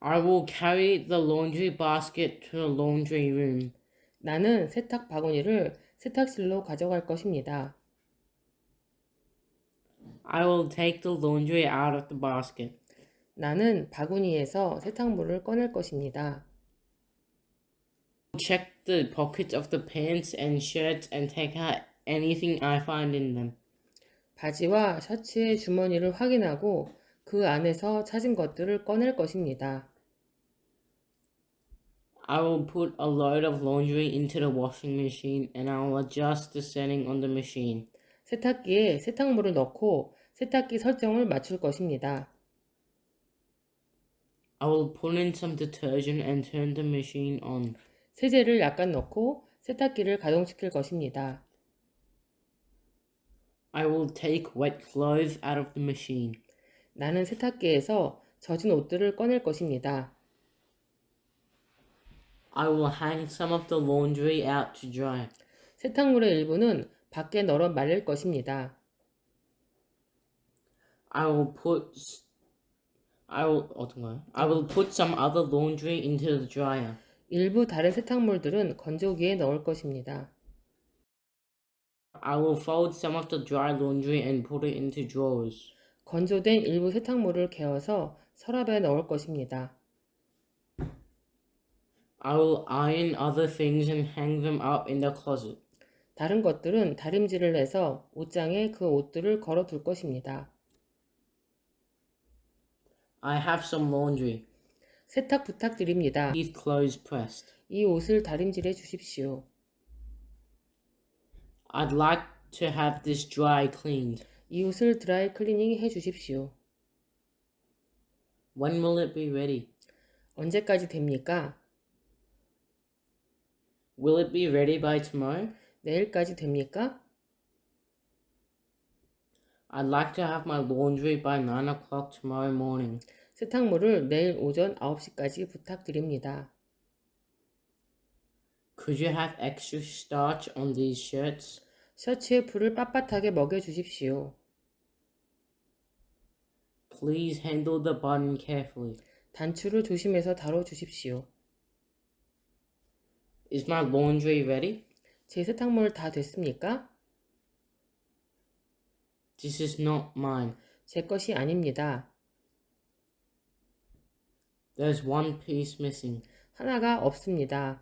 I will carry the laundry basket to the laundry room. 나는 세탁 바구니를 세탁실로 가져갈 것입니다. I will take the laundry out of the basket. 나는 바구니에서 세탁물을 꺼낼 것입니다. Check the pockets of the pants and shirts and take out anything I find in them. 바지와 셔츠의 주머니를 확인하고 그 안에서 찾은 것들을 꺼낼 것입니다. I will put a load of laundry into the washing machine and I will adjust the setting on the machine. 세탁기에 세탁물을 넣고 세탁기 설정을 맞출 것입니다. I will put in some detergent and turn the machine on. 세제를 약간 넣고 세탁기를 가동시킬 것입니다. I will take wet clothes out of the machine. 나는 세탁기에서 젖은 옷들을 꺼낼 것입니다. I will hang some of the laundry out to dry. 세탁물의 일부는 밖에 널어 말릴 것입니다. I will put some other laundry into the dryer. 일부 다른 세탁물들은 건조기에 넣을 것입니다. I will fold some of the dry laundry and put it into drawers. 건조된 일부 세탁물을 개어서 서랍에 넣을 것입니다. I will iron other things and hang them up in the closet. 다른 것들은 다림질을 해서 옷장에 그 옷들을 걸어둘 것입니다. I have some laundry. 세탁 부탁드립니다. These clothes pressed. 이 옷을 다림질해 주십시오. I'd like to have this dry cleaned. 이 옷을 드라이 클리닝 해 주십시오. When will it be ready? 언제까지 됩니까? Will it be ready by tomorrow? 내일까지 됩니까? I'd like to have my laundry by 9 o'clock tomorrow morning. 세탁물을 내일 오전 9시까지 부탁드립니다. Could you have extra starch on these shirts? 셔츠에 풀을 빳빳하게 먹여 주십시오. Please handle the button carefully. 단추를 조심해서 다뤄 주십시오. Is my laundry ready? 제 세탁물 다 됐습니까? This is not mine. 제 것이 아닙니다. There's one piece missing. 하나가 없습니다.